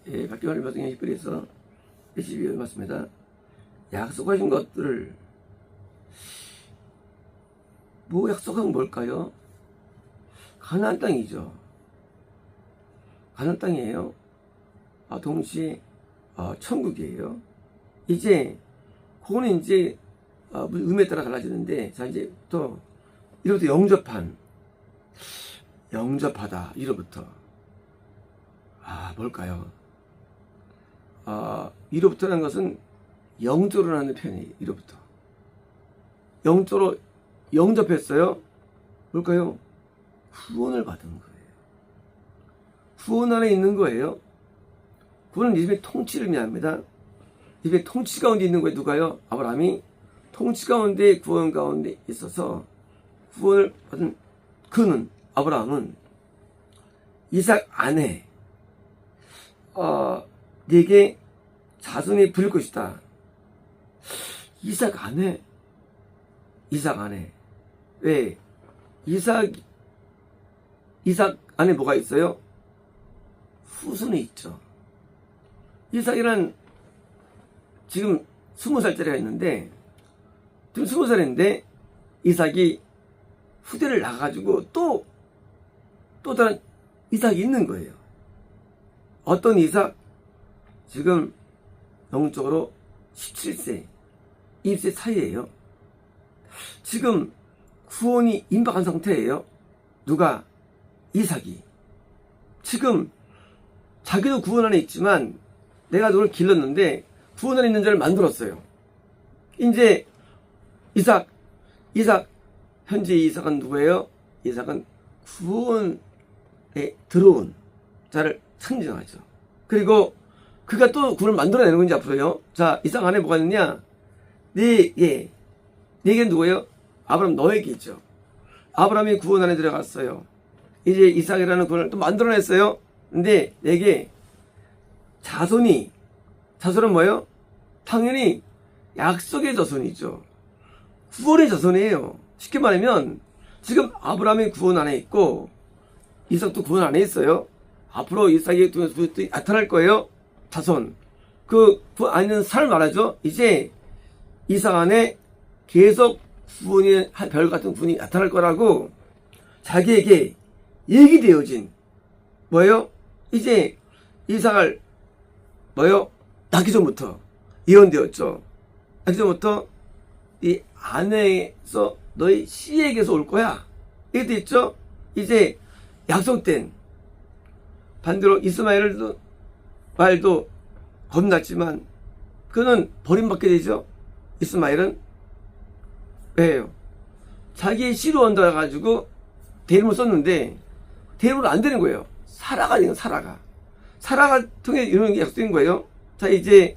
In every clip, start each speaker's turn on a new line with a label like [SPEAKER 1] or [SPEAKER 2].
[SPEAKER 1] 박경환 말씀에 히브리서 12절 맞습니다. 약속하신 것들을 약속한 뭘까요? 가나안 땅이죠. 가나안 땅이에요. 동시에 천국이에요. 이제 그거는 이제 의미에 따라 달라지는데, 자 이제 또 이로부터 영접하다. 이로부터 뭘까요? 이로부터라는 것은 영적으로 하는 표현이에요. 이로부터 영적으로 영접했어요. 뭘까요? 구원을 받은 거예요. 구원 안에 있는 거예요. 구원은 이집의 통치를 의미합니다. 이집의 통치 가운데 있는 거예요. 누가요? 아브라함이 통치 가운데, 구원 가운데 있어서 구원을 받은 아브라함은 이삭 안에 네게 자손이 부릴 것이다. 이삭 안에 왜? 이삭 안에 뭐가 있어요? 후손이 있죠. 이삭이란 지금 20살짜리가 있는데, 지금 20살인데 이삭이 후대를 나가가지고 또 다른 이삭이 있는 거예요. 어떤 이삭? 지금 영적으로 17세, 20세 사이예요. 지금 구원이 임박한 상태예요. 누가? 이삭이. 지금 자기도 구원 안에 있지만 내가 너를 길렀는데 구원 안에 있는 자를 만들었어요. 이제 이삭, 현재 이삭은 누구예요? 이삭은 구원에 들어온 자를 상징하죠. 그리고 그가 또 구원을 만들어내는 건지 앞으로요. 자, 이삭 안에 뭐가 있느냐? 네게 누구예요? 아브라함 너에게 있죠. 아브라함이 구원 안에 들어갔어요. 이제 이삭이라는 구원을 또 만들어냈어요. 근데 내게 자손은 뭐예요? 당연히 약속의 자손이죠. 구원의 자손이에요. 쉽게 말하면 지금 아브라함이 구원 안에 있고 이삭도 구원 안에 있어요. 앞으로 이삭이 나타날 거예요. 자손. 그 안에 있는 사람을 말하죠. 이제 이삭 안에 계속 구원이 별 같은 구원이 나타날 거라고 자기에게 얘기되어진 뭐예요? 이제 이삭을 낳기 전부터 예언되었죠. 낳기 전부터 이 아내에서 너희 씨에게서 올 거야. 이렇게 있죠. 이제 약속된 반대로 이스마엘도 말도 겁났지만 그는 버림받게 되죠. 이스마엘은 왜요? 자기의 씨로 온다 가지고 대림을 썼는데 대림으로 안 되는 거예요. 사라가 통해 이루는 게 약속된 거예요. 자, 이제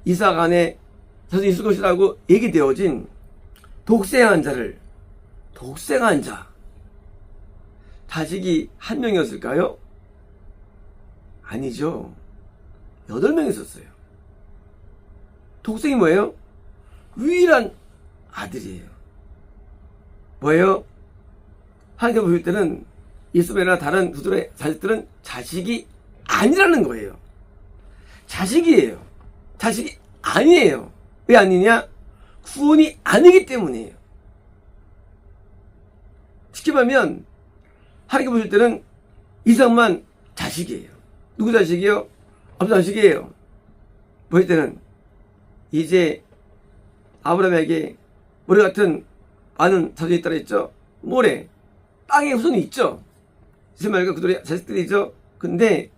[SPEAKER 1] 이삭 안에 자손이 있을 것이라고 얘기되어진 독생한 자 자식이 한 명이었을까요? 아니죠. 8명이 있었어요. 독생이 뭐예요? 유일한 아들이에요. 뭐예요? 하나님께 보실 때는 이스마엘이나 다른 그들의 자식들은 자식이 아니라는 거예요. 자식이에요. 자식이 아니에요. 왜 아니냐? 구원이 아니기 때문이에요. 쉽게 말하면 하나님께 보실 때는 이삭만 자식이에요. 누구 자식이요? 아버지 자식이에요. 보실 때는 이제 아브라함에게 모래 같은 많은 자손이 있다고 했죠. 모래, 땅에 후손이 있죠. 이스마엘과 그들의 자식들이죠. 근데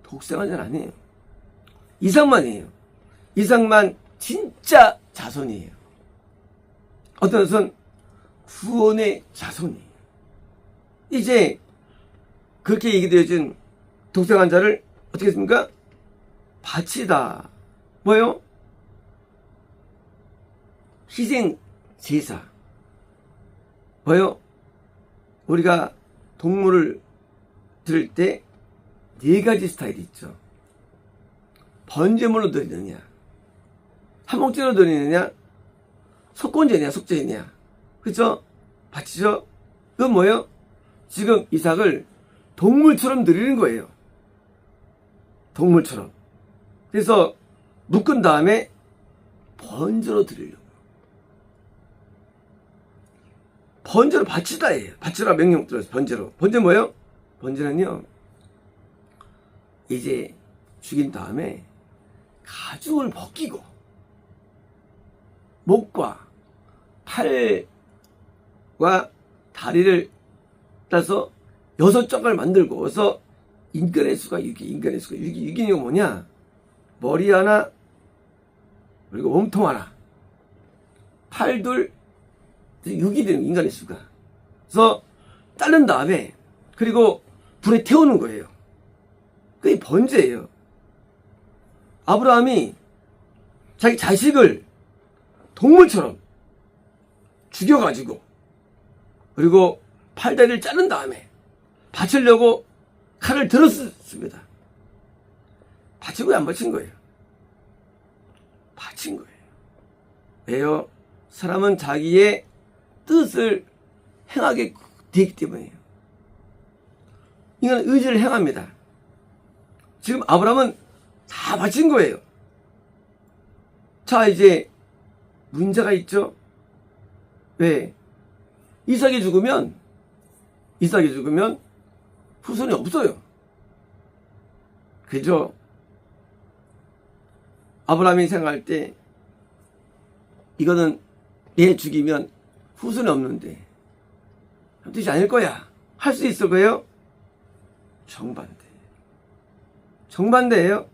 [SPEAKER 1] 독생한 자는 아니에요. 이삭만이에요. 이삭만 진짜 자손이에요. 어떤 것은 구원의 자손이에요. 이제 그렇게 얘기되어진 독생한 자를 어떻게 했습니까? 바치다. 뭐요? 희생 제사. 뭐요? 우리가 동물을 드릴 때 4가지 스타일이 있죠. 번제물로 드리느냐, 화목제로 드리느냐, 속죄느냐. 그쵸? 바치죠? 그건 뭐예요? 지금 이삭을 동물처럼 드리는 거예요. 동물처럼. 그래서 묶은 다음에 번제로 드리려고. 번제로 바치다예요. 바치라 명령 들었어요. 번제로. 번제 뭐예요? 번제는요, 이제 죽인 다음에 가죽을 벗기고 목과 팔과 다리를 따서 6짝을 만들고, 그래서 인간의 수가 6이, 인간의 수가 6이, 6이니까 뭐냐? 머리 하나, 그리고 몸통 하나, 팔 둘, 6이 되는 인간의 수가. 그래서 자른 다음에, 그리고 불에 태우는 거예요. 그게 번제예요. 아브라함이 자기 자식을 동물처럼 죽여가지고, 그리고 팔다리를 자른 다음에 바치려고 칼을 들었습니다. 바친 거예요, 안 바친 거예요? 바친 거예요. 왜요? 사람은 자기의 뜻을 행하게 되기 때문이에요. 인간은 의지를 행합니다. 지금 아브라함은 다 바친 거예요. 자, 이제 문제가 있죠. 왜? 이삭이 죽으면 후손이 없어요. 그죠? 아브라함이 생각할 때 이거는 얘 죽이면 후손이 없는데 뜻이 아닐 거야. 할 수 있을 거예요? 정반대예요.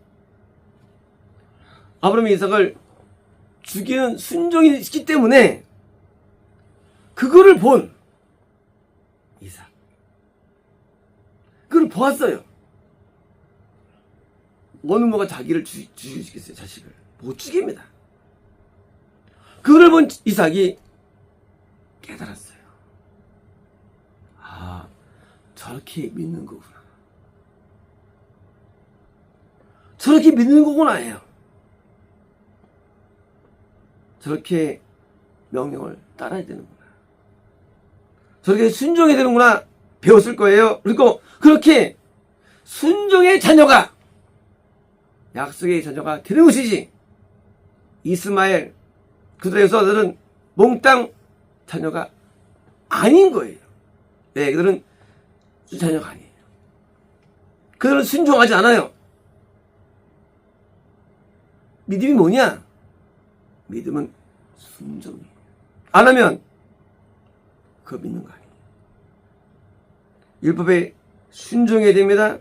[SPEAKER 1] 아브라함이 이삭을 죽이는 순종이 있기 때문에 그거를 본 이삭, 그걸 보았어요. 어느 뭐가 자기를 죽이겠어요? 자식을 못 죽입니다. 그걸 본 이삭이 깨달았어요. 아, 저렇게 믿는 거구나. 저렇게 믿는 거구나 해요. 저렇게 명령을 따라야 되는구나. 저렇게 순종해야 되는구나 배웠을 거예요. 그리고 그렇게 순종의 자녀가, 약속의 자녀가 되는 것이지, 이스마엘 그들의 여자들은 몽땅 자녀가 아닌 거예요. 네, 그들은 자녀가 아니에요. 그들은 순종하지 않아요. 믿음이 뭐냐? 믿음은 순종이에요. 안 하면 그거 믿는 거 아니에요. 율법에 순종해야 됩니다.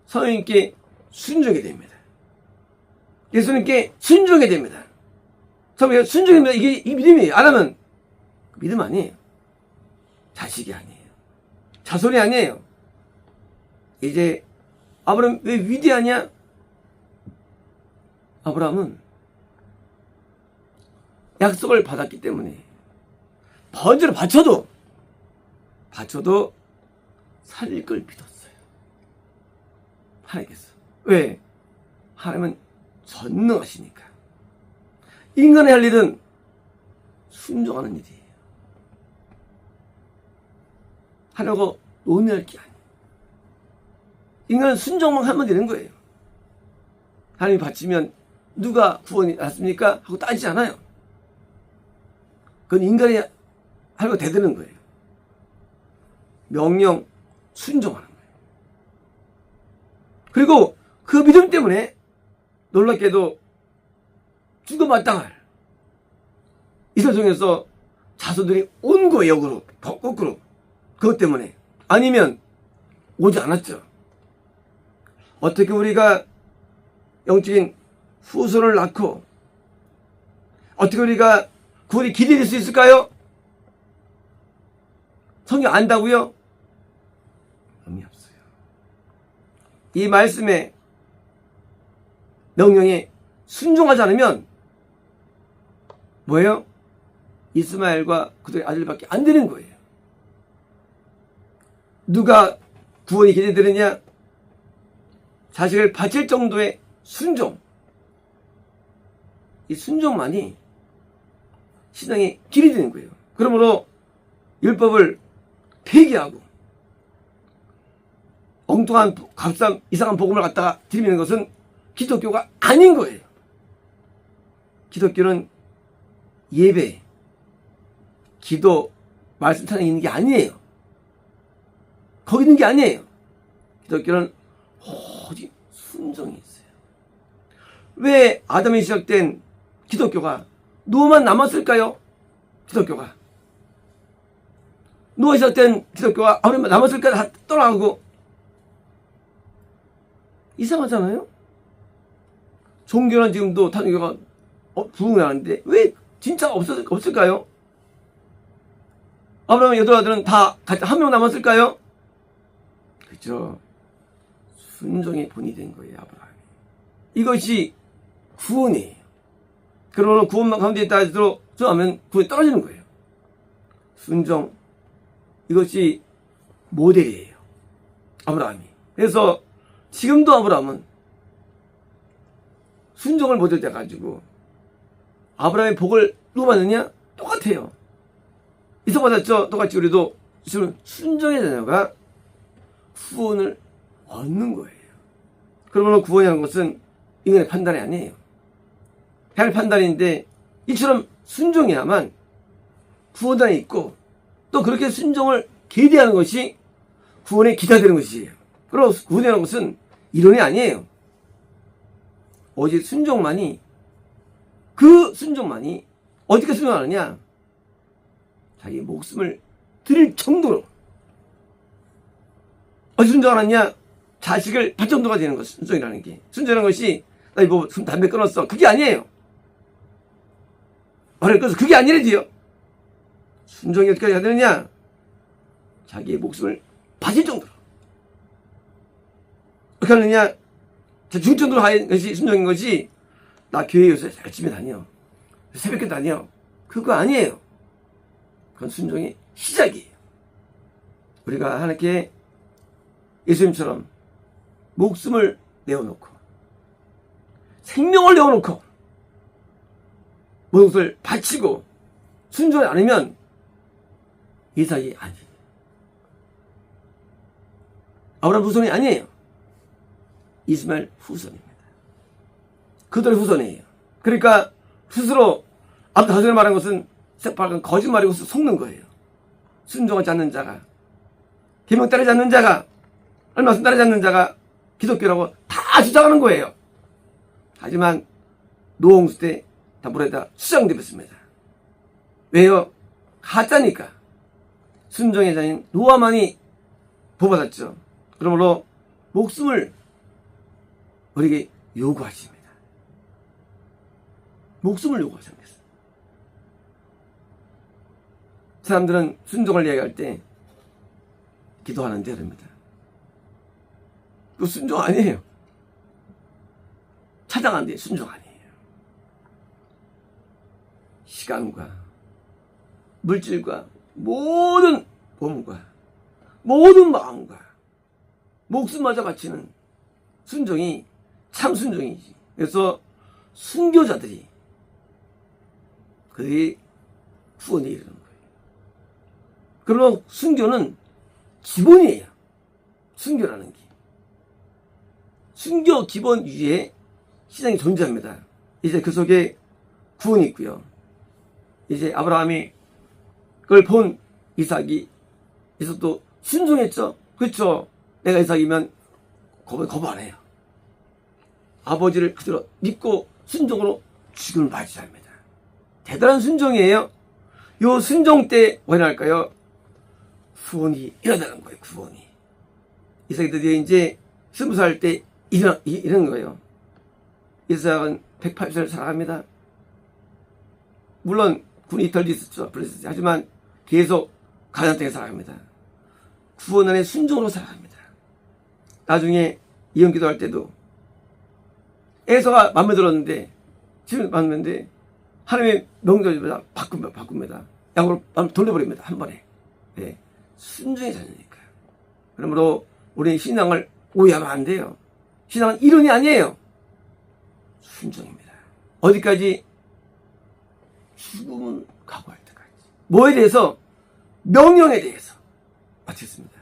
[SPEAKER 1] 성령님께 순종해야 됩니다. 예수님께 순종해야 됩니다. 성령님께 순종해야 됩니다. 이게 믿음이에요. 안 하면 믿음 아니에요. 자식이 아니에요. 자손이 아니에요. 이제 아브라함 왜 위대하냐? 아브라함은 약속을 받았기 때문에 번제로 바쳐도 살릴 걸 믿었어요. 하나님께서. 왜? 하나님은 전능하시니까. 인간이 할 일은 순종하는 일이에요. 하려고 논의할 게 아니에요. 인간은 순종만 하면 되는 거예요. 하나님이 바치면 누가 구원이 났습니까? 하고 따지지 않아요. 그건 인간이 하려고 대드는 거예요. 명령 순종하는 거예요. 그리고 그 믿음 때문에 놀랍게도 죽어마땅할 이스라엘 중에서 자손들이 온 거예요. 거꾸로. 그것 때문에. 아니면 오지 않았죠. 어떻게 우리가 영적인 후손을 낳고 어떻게 우리가 구원이 기대될 수 있을까요? 성경 안다고요? 의미 없어요. 이 말씀에 명령에 순종하지 않으면 뭐예요? 이스마엘과 그들의 아들밖에 안 되는 거예요. 누가 구원이 기대되느냐? 자식을 바칠 정도의 순종. 이 순종만이 신앙의 길이 되는 거예요. 그러므로 율법을 폐기하고 엉뚱한 값싼 이상한 복음을 갖다가 드리는 것은 기독교가 아닌 거예요. 기독교는 예배, 기도, 말씀 찬양이 있는 게 아니에요. 거기 있는 게 아니에요. 기독교는 오직 순종이 있어요. 왜 아담이 시작된 기독교가 노아만 남았을까요? 기독교가 노아 시작된 기독교가 아브라함만 남았을까요? 다 떠나가고. 이상하잖아요. 종교는 지금도 타종교가 부흥하는데 왜 진짜 없을까요? 아브라함의 8아들은 다 한 명 남았을까요? 그죠. 순종의 본이 된 거예요, 아브라함이. 이것이 구원이에요. 그러면 구원만 가운데 있다 하더라도 하면 구원이 떨어지는 거예요. 순종, 이것이 모델이에요, 아브라함이. 그래서 지금도 아브라함은 순종을 모델 해가지고 아브라함의 복을 누가 받느냐? 똑같아요. 이삭 받았죠? 똑같이 우리도 지금 순종의 자녀가 구원을 얻는 거예요. 그러면 구원이라는 것은 인간의 판단이 아니에요. 할 판단인데 이처럼 순종해야만 구원단에 있고 또 그렇게 순종을 기대하는 것이 구원에 기다리는 것이에요. 그리고 구원이라는 것은 이론이 아니에요. 오직 순종만이, 그 순종만이 어떻게 순종하느냐? 자기 목숨을 드릴 정도로. 어디 순종하느냐? 자식을 팔 정도가 되는 것, 순종이라는 게. 순종이라는 것이 나 이거 담배 끊었어, 그게 아니에요. 말을 끊어서 그게 아니래지요. 순종이 어떻게 해야 되느냐? 자기의 목숨을 바칠 정도로. 어떻게 하느냐? 죽을 정도로 하는 것이 순종인 것이, 나 교회 요새 열심히 다녀, 새벽에 다녀, 그거 아니에요. 그건 순종의 시작이에요. 우리가 하나님께 예수님처럼 목숨을 내어놓고 생명을 내어놓고 모든 것을 바치고 순종하지 않으면 이삭이 아니에요. 아브라함 후손이 아니에요. 이스마엘 후손입니다. 그들의 후손이에요. 그러니까 스스로 아까 전에 말한 것은 새빨간 거짓말이고 속는 거예요. 순종하지 않는 자가, 계명 따르지 않는 자가, 말씀 따르지 않는 자가 기독교라고 다 주장하는 거예요. 하지만 노홍수 때 다 물에다 수장되었습니다. 왜요? 가짜니까. 순종의 자인 노아만이 보받았죠. 그러므로 목숨을 우리에게 요구하십니다. 목숨을 요구하십니다. 사람들은 순종을 이야기할 때 기도하는데 그럽니다. 그거 순종 아니에요. 차장하는데 순종 아니에요. 시간과 물질과 모든 몸과 모든 마음과 목숨마저 바치는 순종이 참 순종이지. 그래서 순교자들이 그들이 구원에 이르는 거예요. 그러나 순교는 기본이에요. 순교라는 게. 순교 기본 위에 신앙이 존재합니다. 이제 그 속에 구원이 있고요. 이제 아브라함이 그걸 본 이삭도 순종했죠. 그렇죠. 내가 이삭이면 거부 안 해요. 아버지를 그대로 믿고 순종으로 죽음을 맞이해야 합니다. 대단한 순종이에요. 요 순종 때 뭐 할까요? 구원이 일어나는 거예요. 구원이. 이삭이 드디어 이제 20살 때 이런 거예요. 이삭은 180살 살아갑니다. 물론 군이 덜 있었죠. 하지만 계속 가나안 땅에 살아갑니다. 구원 안에 순종으로 살아갑니다. 나중에 이혼기도 할 때도 에서가 맘에 들었는데, 지금 맘에 하나님의 명령을 바꿉니다. 양으로 돌려버립니다. 한 번에. 네. 순종의 자녀니까요. 그러므로 우리 신앙을 오해하면 안 돼요. 신앙은 이론이 아니에요. 순종입니다. 어디까지? 죽음은 각오할 때까지. 뭐에 대해서? 명령에 대해서. 마치겠습니다.